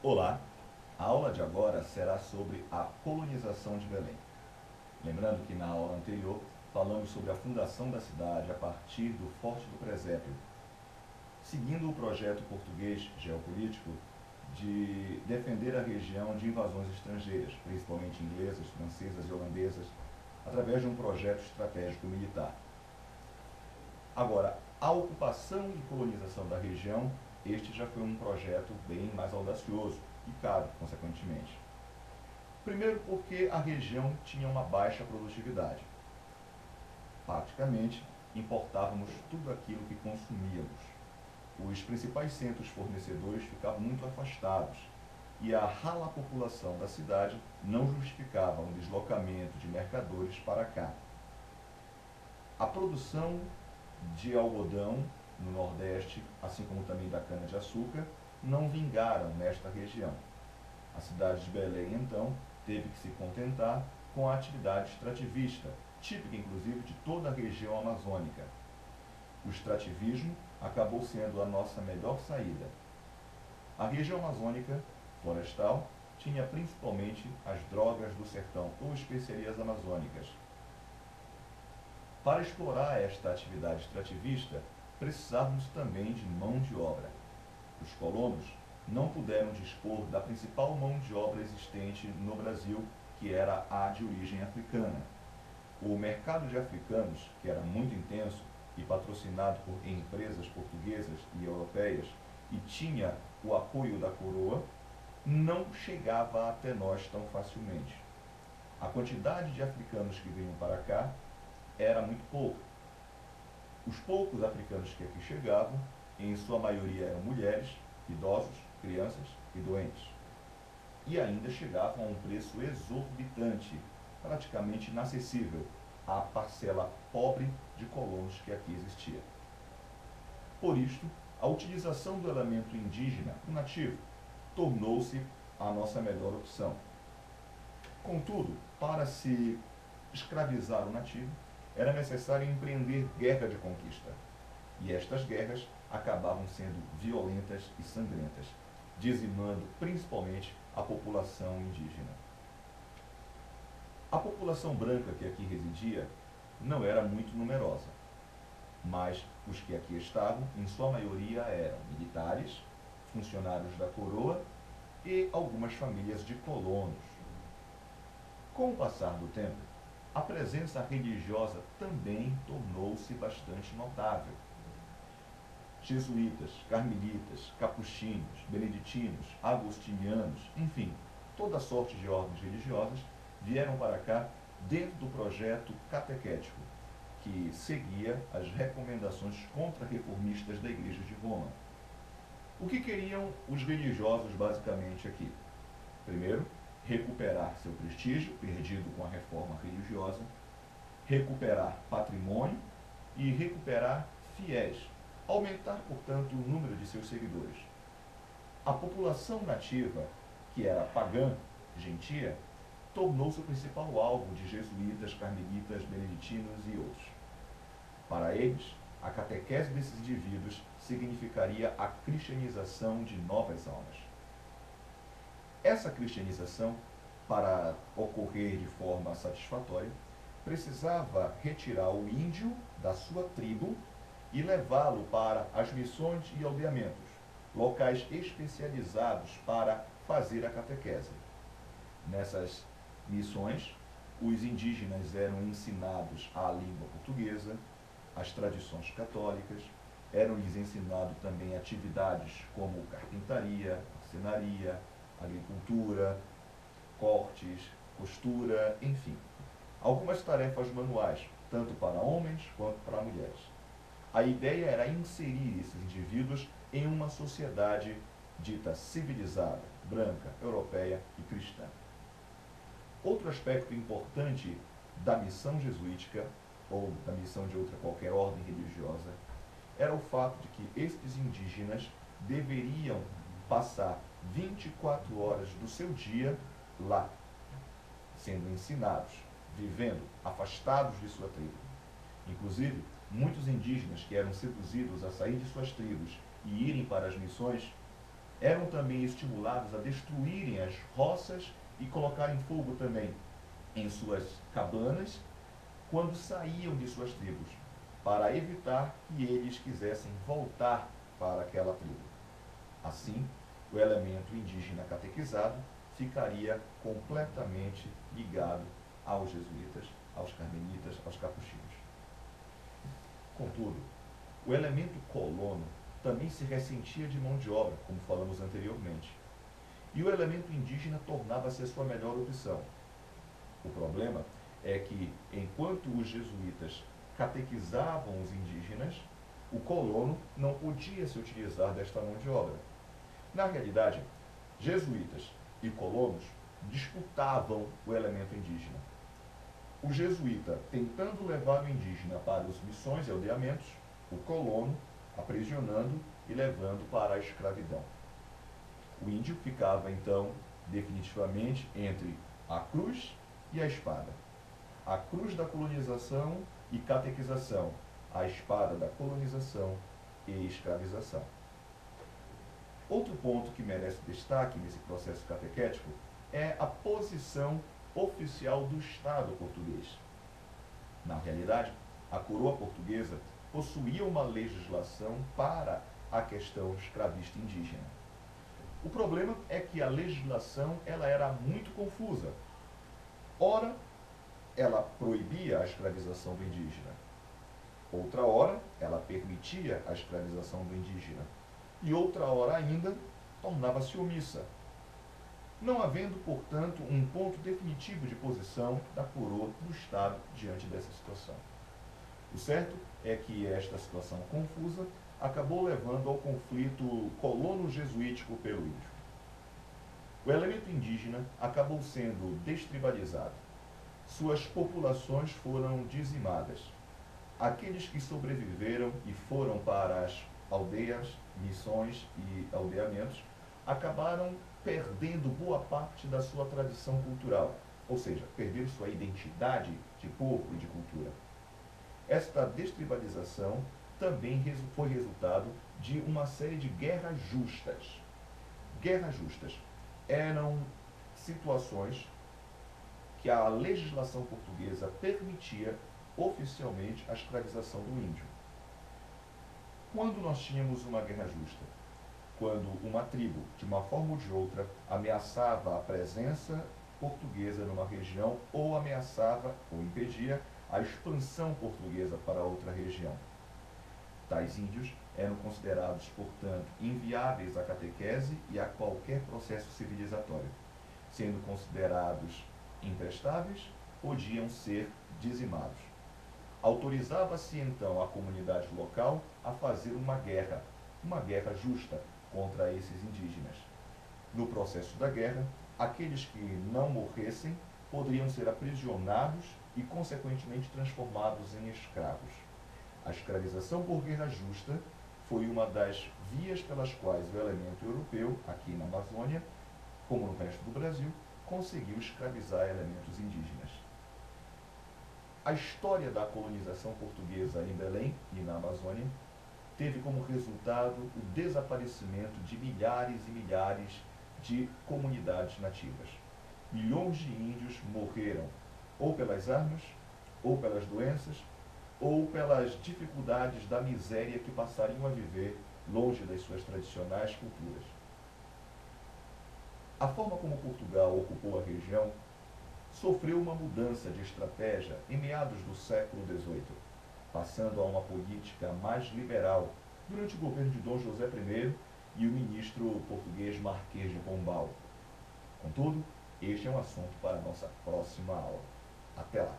Olá, a aula de agora será sobre a colonização de Belém. Lembrando que na aula anterior falamos sobre a fundação da cidade a partir do Forte do Presépio, seguindo o projeto português geopolítico de defender a região de invasões estrangeiras, principalmente inglesas, francesas e holandesas, através de um projeto estratégico militar. Agora, a ocupação e colonização da região, este já foi um projeto bem mais audacioso e caro, consequentemente. Primeiro porque a região tinha uma baixa produtividade. Praticamente, importávamos tudo aquilo que consumíamos. Os principais centros fornecedores ficavam muito afastados e a rala população da cidade não justificava um deslocamento de mercadores para cá. A produção de algodão no Nordeste, assim como também da cana-de-açúcar, não vingaram nesta região. A cidade de Belém, então, teve que se contentar com a atividade extrativista, típica inclusive de toda a região amazônica. O extrativismo acabou sendo a nossa melhor saída. A região amazônica, florestal, tinha principalmente as drogas do sertão ou especiarias amazônicas. Para explorar esta atividade extrativista, precisávamos também de mão de obra. Os colonos não puderam dispor da principal mão de obra existente no Brasil, que era a de origem africana. O mercado de africanos, que era muito intenso e patrocinado por empresas portuguesas e europeias, e tinha o apoio da coroa, não chegava até nós tão facilmente. A quantidade de africanos que vinham para cá era muito pouca. Os poucos africanos que aqui chegavam, em sua maioria eram mulheres, idosos, crianças e doentes. E ainda chegavam a um preço exorbitante, praticamente inacessível à parcela pobre de colonos que aqui existia. Por isto, a utilização do elemento indígena, o nativo, tornou-se a nossa melhor opção. Contudo, para se escravizar o nativo, era necessário empreender guerra de conquista. E estas guerras acabavam sendo violentas e sangrentas, dizimando principalmente a população indígena. A população branca que aqui residia não era muito numerosa, mas os que aqui estavam, em sua maioria, eram militares, funcionários da coroa e algumas famílias de colonos. Com o passar do tempo, a presença religiosa também tornou-se bastante notável. Jesuítas, carmelitas, capuchinhos, beneditinos, agostinianos, enfim, toda sorte de ordens religiosas vieram para cá dentro do projeto catequético, que seguia as recomendações contra-reformistas da Igreja de Roma. O que queriam os religiosos basicamente aqui? Primeiro, recuperar seu prestígio, perdido com a reforma religiosa, recuperar patrimônio e recuperar fiéis, aumentar, portanto, o número de seus seguidores. A população nativa, que era pagã, gentia, tornou-se o principal alvo de jesuítas, carmelitas, beneditinos e outros. Para eles, a catequese desses indivíduos significaria a cristianização de novas almas. Essa cristianização, para ocorrer de forma satisfatória, precisava retirar o índio da sua tribo e levá-lo para as missões e aldeamentos, locais especializados para fazer a catequese. Nessas missões, os indígenas eram ensinados a língua portuguesa, as tradições católicas, eram-lhes ensinados também atividades como carpintaria, marcenaria, agricultura, cortes, costura, enfim. Algumas tarefas manuais, tanto para homens quanto para mulheres. A ideia era inserir esses indivíduos em uma sociedade dita civilizada, branca, europeia e cristã. Outro aspecto importante da missão jesuítica, ou da missão de outra qualquer ordem religiosa, era o fato de que estes indígenas deveriam passar 24 horas do seu dia lá, sendo ensinados, vivendo afastados de sua tribo. Inclusive, muitos indígenas que eram seduzidos a sair de suas tribos e irem para as missões eram também estimulados a destruírem as roças e colocarem fogo também em suas cabanas quando saíam de suas tribos, para evitar que eles quisessem voltar para aquela tribo. Assim, o elemento indígena catequizado ficaria completamente ligado aos jesuítas, aos carmelitas, aos capuchinhos. Contudo, o elemento colono também se ressentia de mão de obra, como falamos anteriormente, e o elemento indígena tornava-se a sua melhor opção. O problema é que, enquanto os jesuítas catequizavam os indígenas, o colono não podia se utilizar desta mão de obra. Na realidade, jesuítas e colonos disputavam o elemento indígena. O jesuíta tentando levar o indígena para as missões e aldeamentos, o colono aprisionando e levando para a escravidão. O índio ficava, então, definitivamente entre a cruz e a espada. A cruz da colonização e catequização, a espada da colonização e escravização. Outro ponto que merece destaque nesse processo catequético é a posição oficial do Estado português. Na realidade, a coroa portuguesa possuía uma legislação para a questão escravista indígena. O problema é que a legislação ela era muito confusa. Ora, ela proibia a escravização do indígena. Outra hora, ela permitia a escravização do indígena. E outra hora ainda, tornava-se omissa. Não havendo, portanto, um ponto definitivo de posição da coroa do Estado diante dessa situação. O certo é que esta situação confusa acabou levando ao conflito colono-jesuítico pelo índio. O elemento indígena acabou sendo destribalizado. Suas populações foram dizimadas. Aqueles que sobreviveram e foram para as aldeias, missões e aldeamentos acabaram perdendo boa parte da sua tradição cultural, ou seja, perderam sua identidade de povo e de cultura. Esta destribalização também foi resultado de uma série de guerras justas. Guerras justas eram situações que a legislação portuguesa permitia oficialmente a escravização do índio. Quando nós tínhamos uma guerra justa, quando uma tribo, de uma forma ou de outra, ameaçava a presença portuguesa numa região ou ameaçava ou impedia a expansão portuguesa para outra região. Tais índios eram considerados, portanto, inviáveis à catequese e a qualquer processo civilizatório. Sendo considerados imprestáveis, podiam ser dizimados. Autorizava-se, então, a comunidade local a fazer uma guerra justa contra esses indígenas. No processo da guerra, aqueles que não morressem poderiam ser aprisionados e, consequentemente, transformados em escravos. A escravização por guerra justa foi uma das vias pelas quais o elemento europeu, aqui na Amazônia, como no resto do Brasil, conseguiu escravizar elementos indígenas. A história da colonização portuguesa em Belém e na Amazônia teve como resultado o desaparecimento de milhares e milhares de comunidades nativas. Milhões de índios morreram ou pelas armas, ou pelas doenças, ou pelas dificuldades da miséria que passariam a viver longe das suas tradicionais culturas. A forma como Portugal ocupou a região sofreu uma mudança de estratégia em meados do século XVIII, passando a uma política mais liberal durante o governo de Dom José I e o ministro português Marquês de Pombal. Contudo, este é um assunto para a nossa próxima aula. Até lá!